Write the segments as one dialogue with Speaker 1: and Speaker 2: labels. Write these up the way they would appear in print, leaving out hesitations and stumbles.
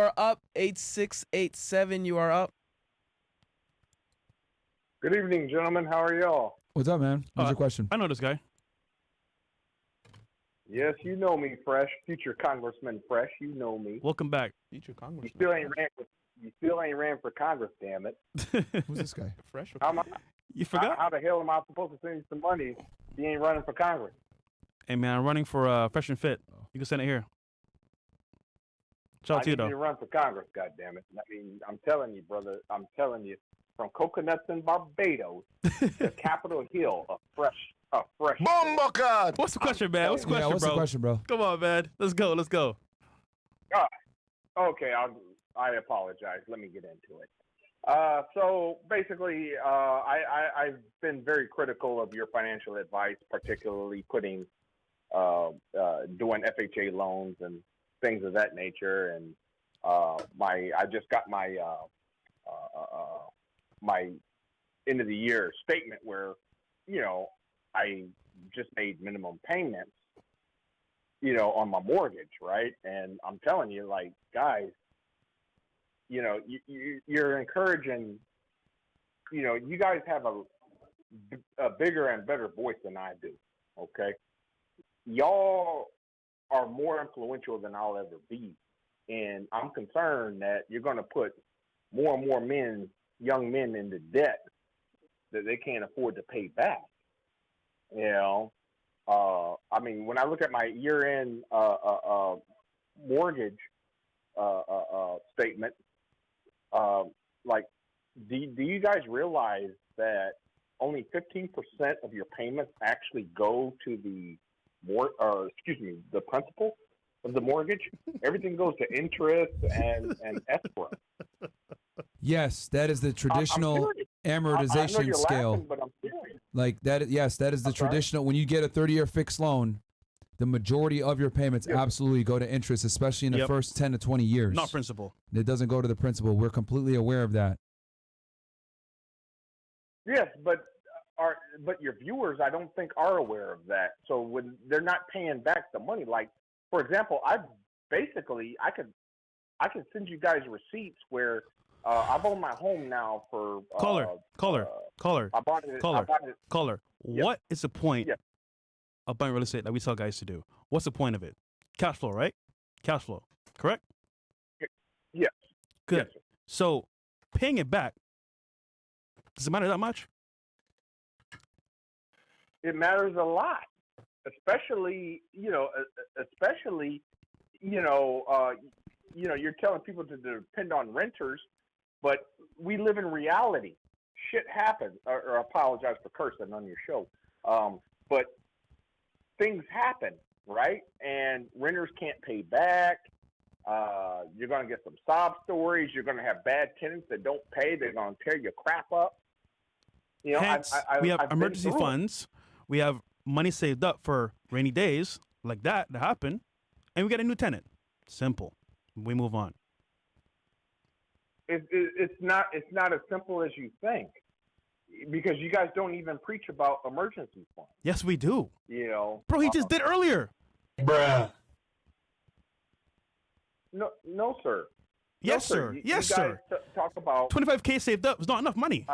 Speaker 1: are up. 8687, you are up.
Speaker 2: Good evening, gentlemen. How are y'all?
Speaker 3: What's up, man? What's your question?
Speaker 4: I know this guy.
Speaker 2: Yes, you know me, Fresh. Future Congressman Fresh. You know me.
Speaker 4: Welcome back.
Speaker 1: Future Congressman.
Speaker 2: You still ain't ran for Congress, damn it.
Speaker 3: Who's this guy?
Speaker 1: Fresh.
Speaker 4: You forgot?
Speaker 2: How the hell am I supposed to send you some money if you ain't running for Congress?
Speaker 4: Hey, man, I'm running for Fresh and Fit. You can send it here. Shout out to you,
Speaker 2: I need
Speaker 4: though.
Speaker 2: to run for Congress, goddammit. I mean, I'm telling you, brother. I'm telling you. From coconuts in Barbados to Capitol Hill, a fresh.
Speaker 5: Bomba.
Speaker 4: What's the question, man? What's the question,
Speaker 3: what's
Speaker 4: bro?
Speaker 3: the question, bro?
Speaker 4: Come on, man. Let's go.
Speaker 2: Okay, I apologize. Let me get into it. So basically, I've been very critical of your financial advice, particularly doing FHA loans and things of that nature. And I just got my my end of the year statement where, I just made minimum payments, on my mortgage, right? And I'm telling you, like, guys, you're encouraging, you guys have a bigger and better voice than I do, okay? Y'all are more influential than I'll ever be. And I'm concerned that you're going to put more and more young men into debt that they can't afford to pay back. I mean, when I look at my year-end mortgage statement, like, do you guys realize that only 15% of your payments actually go to the principal of the mortgage? Everything goes to interest and escrow.
Speaker 3: Yes, that is the traditional amortization scale.
Speaker 2: Laughing, but I'm serious.
Speaker 3: Like that. Yes, that is the traditional. When you get a 30-year fixed loan, the majority of your payments absolutely go to interest, especially in the first 10 to 20 years.
Speaker 4: Not principal.
Speaker 3: It doesn't go to the principal. We're completely aware of that.
Speaker 2: Yes, but your viewers, I don't think, are aware of that. So when they're not paying back the money, like, for example, I could send you guys receipts where I've owned my home now for
Speaker 4: Caller.
Speaker 2: I bought it. Yep.
Speaker 4: What is the point of buying real estate that we tell guys to do? What's the point of it? Cash flow, right? Cash flow, correct?
Speaker 2: Yes.
Speaker 4: Good.
Speaker 2: Yes,
Speaker 4: so paying it back, does it matter that much?
Speaker 2: It matters a lot, especially you're telling people to depend on renters, but we live in reality. Shit happens, or I apologize for cursing on your show, but things happen, right? And renters can't pay back. You're going to get some sob stories. You're going to have bad tenants that don't pay. They're going to tear your crap up.
Speaker 4: Hence, we have emergency funds. We have money saved up for rainy days like that happen, and we get a new tenant. Simple. We move on.
Speaker 2: It's not as simple as you think, because you guys don't even preach about emergency funds.
Speaker 4: Yes, we do. Bro, he just did earlier.
Speaker 5: Bruh.
Speaker 2: No, sir.
Speaker 4: Yes, sir. Yes, sir.
Speaker 2: Talk about
Speaker 4: $25K saved up is not enough money.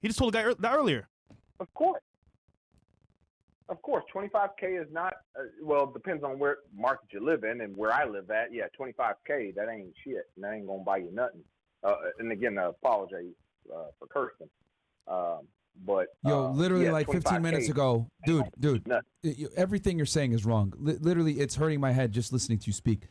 Speaker 4: He just told the guy that earlier.
Speaker 2: Of course, 25K is not. Well, it depends on where market you live in, and where I live at. Yeah, 25K, that ain't shit. And that ain't gonna buy you nothing. And again, I apologize for cursing. But
Speaker 3: literally, like 15 minutes ago, dude, everything you're saying is wrong. Literally, it's hurting my head just listening to you speak.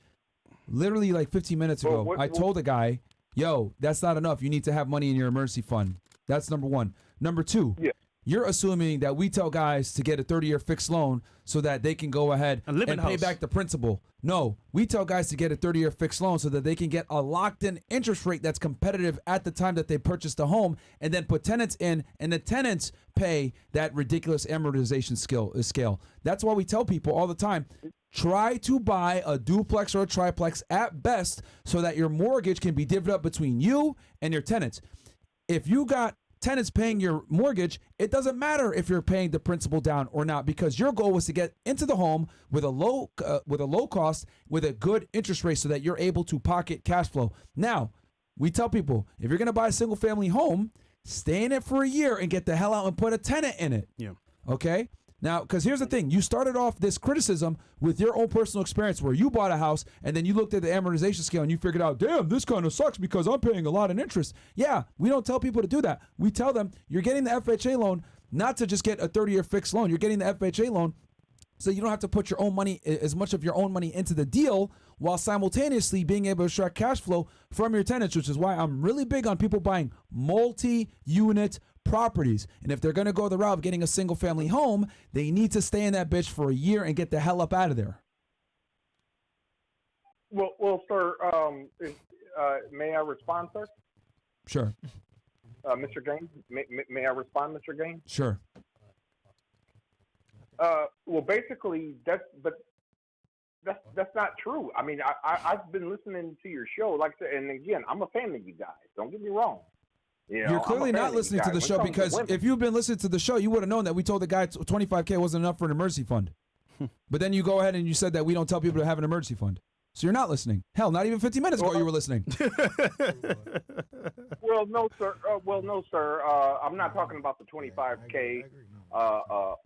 Speaker 3: Literally, like 15 minutes ago, I told a guy, "Yo, that's not enough. You need to have money in your emergency fund." That's number one. Number two. Yeah. You're assuming that we tell guys to get a 30-year fixed loan so that they can go ahead and pay back the principal. No, we tell guys to get a 30-year fixed loan so that they can get a locked-in interest rate that's competitive at the time that they purchase the home, and then put tenants in, and the tenants pay that ridiculous amortization scale. That's why we tell people all the time, try to buy a duplex or a triplex at best so that your mortgage can be divvied up between you and your tenants. If you got tenants paying your mortgage, it doesn't matter if you're paying the principal down or not, because your goal was to get into the home with a low cost, with a good interest rate, so that you're able to pocket cash flow. Now, we tell people, if you're going to buy a single family home, stay in it for a year and get the hell out and put a tenant in it.
Speaker 4: Yeah.
Speaker 3: Okay? Now, because here's the thing. You started off this criticism with your own personal experience where you bought a house and then you looked at the amortization scale and you figured out, damn, this kind of sucks because I'm paying a lot in interest. Yeah, we don't tell people to do that. We tell them you're getting the FHA loan not to just get a 30-year fixed loan. You're getting the FHA loan so you don't have to put your own money, as much of your own money, into the deal, while simultaneously being able to extract cash flow from your tenants, which is why I'm really big on people buying multi-unit properties. And if they're going to go the route of getting a single family home, they need to stay in that bitch for a year and get the hell up out of there.
Speaker 2: Well, sir, may I respond, sir?
Speaker 3: Sure.
Speaker 2: Mr. Gaines, may I respond, Mr. Gaines?
Speaker 3: Sure.
Speaker 2: Well, basically, that's not true. I mean, I've been listening to your show, like I said, and again, I'm a fan of you guys. Don't get me wrong.
Speaker 3: You're clearly not listening to the show, because if you've been listening to the show, you would have known that we told the guy $25K wasn't enough for an emergency fund. But then you go ahead and you said that we don't tell people to have an emergency fund. So you're not listening. Hell, not even 15 minutes ago you were listening.
Speaker 2: Well, no, sir. I'm not talking about the $25K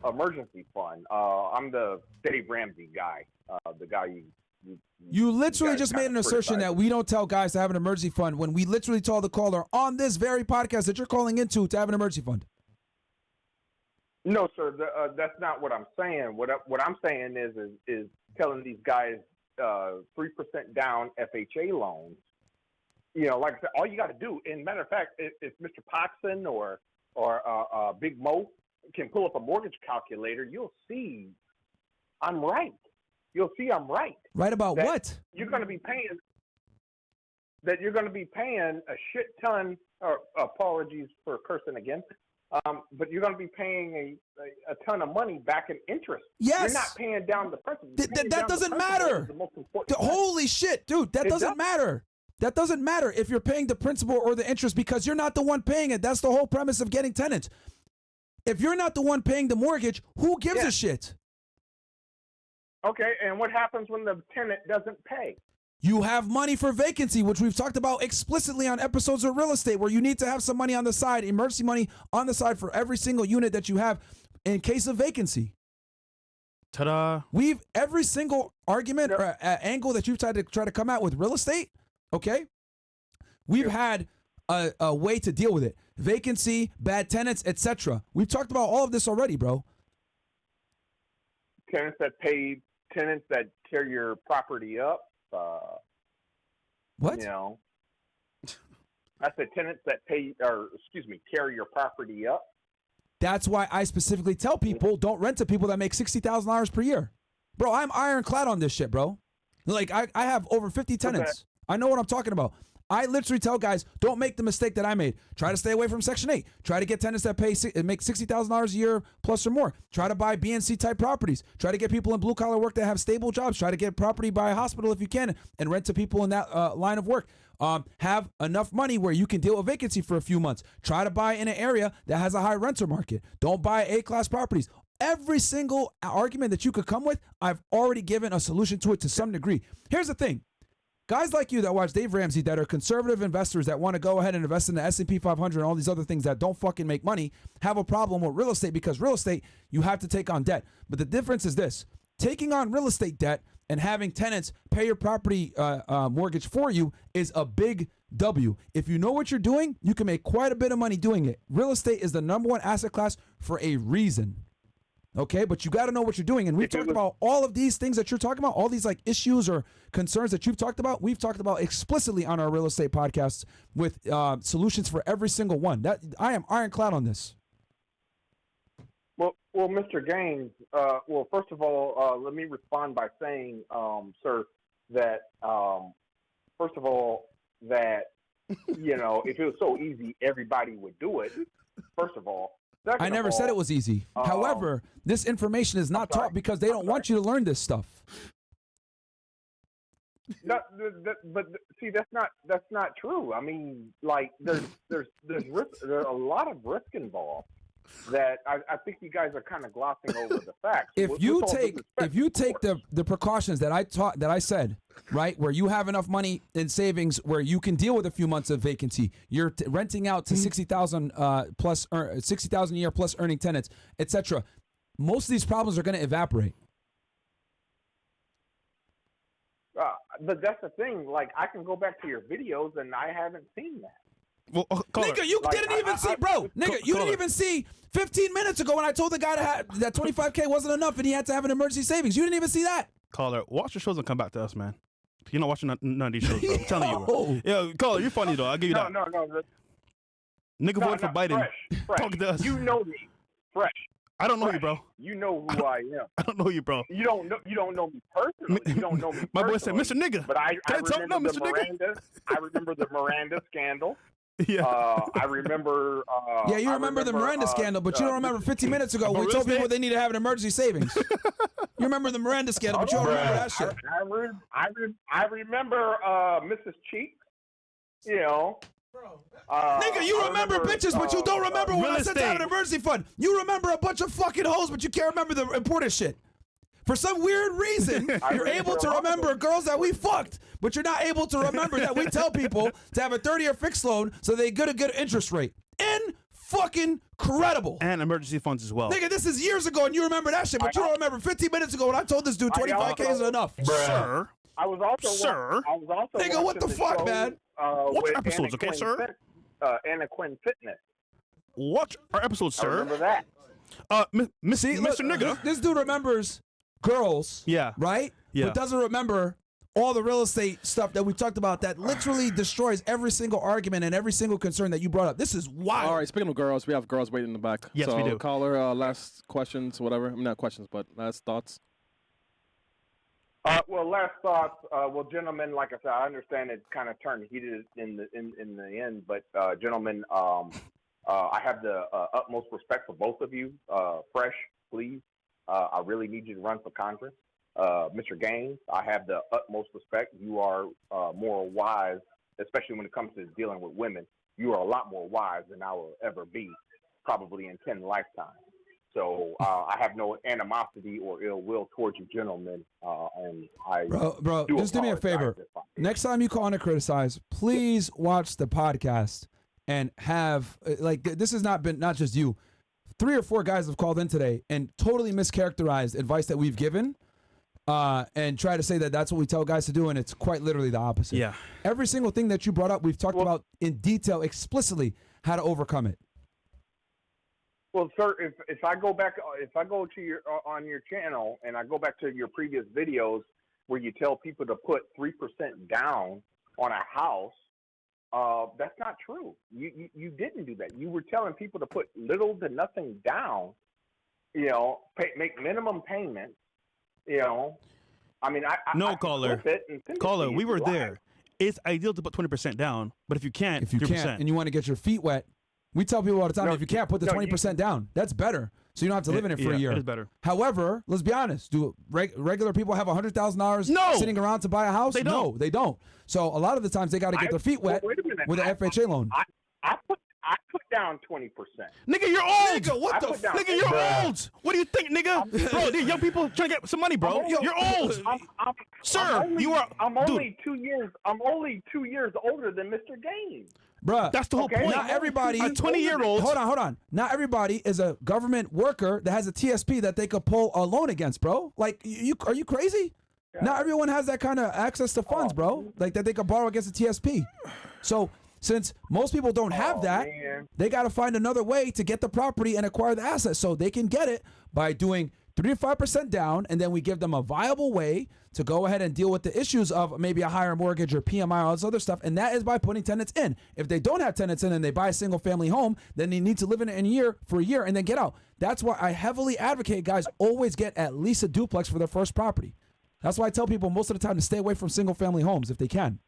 Speaker 2: emergency fund. I'm the Dave Ramsey guy, the guy
Speaker 3: you literally just made an assertion that we don't tell guys to have an emergency fund, when we literally told the caller on this very podcast that you're calling into to have an emergency fund.
Speaker 2: No, sir. That's not what I'm saying. What I'm saying is telling these guys 3% down FHA loans. You know, like I said, all you got to do. And matter of fact, if Mr. Poxon or Big Mo can pull up a mortgage calculator, you'll see I'm right. You'll see I'm right.
Speaker 3: Right about what?
Speaker 2: You're going to be paying. That you're going to be paying a shit ton. Or apologies for cursing again. But you're going to be paying a ton of money back in interest.
Speaker 3: Yes.
Speaker 2: You're not paying down the principal.
Speaker 3: That doesn't matter. Holy shit, dude. That doesn't matter. That doesn't matter if you're paying the principal or the interest, because you're not the one paying it. That's the whole premise of getting tenants. If you're not the one paying the mortgage, who gives a shit?
Speaker 2: Okay, and what happens when the tenant doesn't pay?
Speaker 3: You have money for vacancy, which we've talked about explicitly on episodes of real estate, where you need to have some money on the side, emergency money on the side for every single unit that you have in case of vacancy.
Speaker 4: Ta-da.
Speaker 3: Every single argument or angle that you've tried to come out with real estate, okay, we've had a way to deal with it. Vacancy, bad tenants, etc. We've talked about all of this already, bro.
Speaker 2: Tenants that tear your property up.
Speaker 3: What?
Speaker 2: You know, I said tenants that tear your property up.
Speaker 3: That's why I specifically tell people, don't rent to people that make $60,000 per year. Bro, I'm ironclad on this shit, bro. Like, I have over 50 tenants. Okay. I know what I'm talking about. I literally tell guys, don't make the mistake that I made. Try to stay away from Section 8. Try to get tenants that make $60,000 a year plus or more. Try to buy B and C type properties. Try to get people in blue collar work that have stable jobs. Try to get property by a hospital if you can, and rent to people in that line of work. Have enough money where you can deal with vacancy for a few months. Try to buy in an area that has a high renter market. Don't buy A-class properties. Every single argument that you could come with, I've already given a solution to it to some degree. Here's the thing. Guys like you that watch Dave Ramsey, that are conservative investors that want to go ahead and invest in the S&P 500 and all these other things that don't fucking make money, have a problem with real estate, because real estate, you have to take on debt. But the difference is this. Taking on real estate debt and having tenants pay your property mortgage for you is a big W. If you know what you're doing, you can make quite a bit of money doing it. Real estate is the #1 asset class for a reason. Okay, but you got to know what you're doing. And we've talked about all of these things that you're talking about, all these like issues or concerns that you've talked about. We've talked about explicitly on our real estate podcasts with solutions for every single one. That I am ironclad on this.
Speaker 2: Well, Mr. Gaines, first of all, let me respond by saying, sir, that first of all, that if it was so easy, everybody would do it. First of all.
Speaker 3: I never said it was easy. However, this information is not taught because they don't want you to learn this stuff.
Speaker 2: But see, that's not true. I mean, like there's risk, there's a lot of risk involved that I think you guys are kind of glossing over the facts.
Speaker 3: If you take the precautions that I said, right, where you have enough money in savings where you can deal with a few months of vacancy, you're renting out to 60,000 plus 60,000 a year plus earning tenants, etc. Most of these problems are going to evaporate.
Speaker 2: But that's the thing. Like, I can go back to your videos, and I haven't seen that.
Speaker 4: Well,
Speaker 3: nigga, you didn't even see, bro. Nigga, you didn't even see 15 minutes ago when I told the guy that 25K wasn't enough and he had to have an emergency savings. You didn't even see that.
Speaker 4: Caller, watch the shows and come back to us, man. You're not watching none of these shows, bro. I'm telling you, bro. Yeah, Caller, you're funny though. I'll give you that.
Speaker 2: No.
Speaker 4: Nigga voted for Biden.
Speaker 2: Fresh.
Speaker 4: Talk to us.
Speaker 2: You know me, Fresh.
Speaker 4: I don't know you, bro.
Speaker 2: You know who I am.
Speaker 4: I don't know you, bro.
Speaker 2: You don't know me personally. You don't know me personally.
Speaker 4: My boy said, Mr. Nigga.
Speaker 2: But I remember
Speaker 4: Mr. Nigga?
Speaker 2: I remember the Miranda scandal.
Speaker 4: Yeah.
Speaker 2: I remember.
Speaker 3: Yeah, you remember the Miranda scandal, but you don't remember 15 minutes ago we told people they need to have an emergency savings. You remember the Miranda scandal, but you don't remember that shit.
Speaker 2: I remember Mrs. Cheeks. You know.
Speaker 3: Nigga, you remember bitches, but you don't remember when I said to have an emergency fund. You remember a bunch of fucking hoes, but you can't remember the important shit. For some weird reason, you're able to remember girls that we fucked, but you're not able to remember that we tell people to have a 30-year fixed loan so they get a good interest rate. Fucking credible.
Speaker 4: And emergency funds as well.
Speaker 3: Nigga, this is years ago, and you remember that shit, but you don't remember 15 minutes ago when I told this dude 25K is enough.
Speaker 4: Sir.
Speaker 2: I was also
Speaker 3: nigga, what the fuck, man?
Speaker 4: Watch our episodes, okay, sir?
Speaker 2: Anna Quinn Fitness.
Speaker 4: Watch our episodes, sir.
Speaker 2: I remember that.
Speaker 4: Mr. Nigga.
Speaker 3: This dude remembers girls.
Speaker 4: Yeah.
Speaker 3: Right?
Speaker 4: Yeah.
Speaker 3: But doesn't remember all the real estate stuff that we talked about that literally destroys every single argument and every single concern that you brought up. This is wild.
Speaker 6: All right, speaking of girls, we have girls waiting in the back.
Speaker 4: Yes, we do.
Speaker 6: Caller, last questions, whatever. I mean, not questions, but last thoughts.
Speaker 2: Well, last thoughts. Well, gentlemen, like I said, I understand it kind of turned heated in the end, but gentlemen, I have the utmost respect for both of you. Fresh, please. I really need you to run for Congress. Mr. Gaines, I have the utmost respect. You are more wise, especially when it comes to dealing with women. You are a lot more wise than I will ever be, probably in 10 lifetimes. So I have no animosity or ill will towards you gentlemen, and I
Speaker 3: bro, just do me a favor. Next time you call in to criticize, please watch the podcast and have this has not just you. 3 or 4 guys have called in today and totally mischaracterized advice that we've given, and try to say that that's what we tell guys to do, and it's quite literally the opposite.
Speaker 4: Yeah.
Speaker 3: Every single thing that you brought up, we've talked about in detail, explicitly, how to overcome it.
Speaker 2: Well, sir, if I go to your on your channel and I go back to your previous videos where you tell people to put 3% down on a house, that's not true. You didn't do that. You were telling people to put little to nothing down. You know, make minimum payments. You know, I mean,
Speaker 4: caller, we were there. It's ideal to put 20% down, but if you can't, 3%.
Speaker 3: And you want to get your feet wet. We tell people all the time, if you can't, put the 20% down. That's better. So you don't have to live in it for a year.
Speaker 4: It is better.
Speaker 3: However, let's be honest. Do regular people have $100,000 sitting around to buy a house? No, they don't. So a lot of the times they got to get their feet wet with an FHA loan.
Speaker 2: I put down 20%.
Speaker 4: Nigga, you're old.
Speaker 3: Nigga, what the fuck?
Speaker 4: Nigga, you're old. What do you think, nigga? Bro, these young people trying to get some money, bro. You're old. Sir, you are.
Speaker 2: I'm only 2 years. I'm only 2 years older than Mr. Gaines.
Speaker 3: Bruh,
Speaker 4: that's the whole point.
Speaker 3: Not everybody.
Speaker 4: A 20-year-old.
Speaker 3: Hold on. Not everybody is a government worker that has a TSP that they could pull a loan against, bro. Like, are you crazy? Yeah. Not everyone has that kind of access to funds, bro. Like that they could borrow against a TSP. So since most people don't have that, they got to find another way to get the property and acquire the asset. So they can get it by doing 3 to 5% down, and then we give them a viable way to go ahead and deal with the issues of maybe a higher mortgage or PMI or all this other stuff, and that is by putting tenants in. If they don't have tenants in and they buy a single-family home, then they need to live in it for a year and then get out. That's why I heavily advocate guys always get at least a duplex for their first property. That's why I tell people most of the time to stay away from single-family homes if they can.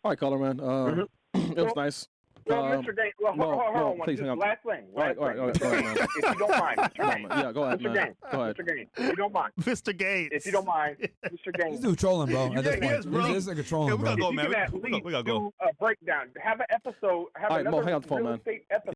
Speaker 6: All right, caller, man. It was nice.
Speaker 2: Well, Mr. Gaines, hold on.
Speaker 6: Please,
Speaker 2: just
Speaker 6: hang on.
Speaker 2: last thing.
Speaker 6: All right, go ahead, man.
Speaker 2: If you don't mind, Mr. Gaines.
Speaker 6: Yeah, go ahead,
Speaker 2: Mr.
Speaker 6: man.
Speaker 2: Gaines.
Speaker 6: Go ahead.
Speaker 2: Mr. Gaines, if you don't mind.
Speaker 4: Mr. Gates.
Speaker 2: If you don't mind, Mr. Gaines.
Speaker 3: He's doing trolling, bro. At this
Speaker 4: he is,
Speaker 3: point,
Speaker 4: bro.
Speaker 3: this is like a trolling,
Speaker 4: Yeah, we
Speaker 3: bro.
Speaker 4: gotta go,
Speaker 2: You
Speaker 4: man.
Speaker 2: can at
Speaker 4: We
Speaker 2: least
Speaker 4: gotta go.
Speaker 2: do a breakdown. Have an episode. Have
Speaker 6: All right, Mo,
Speaker 2: another
Speaker 6: hang on the phone,
Speaker 2: real
Speaker 6: man.
Speaker 2: estate episode.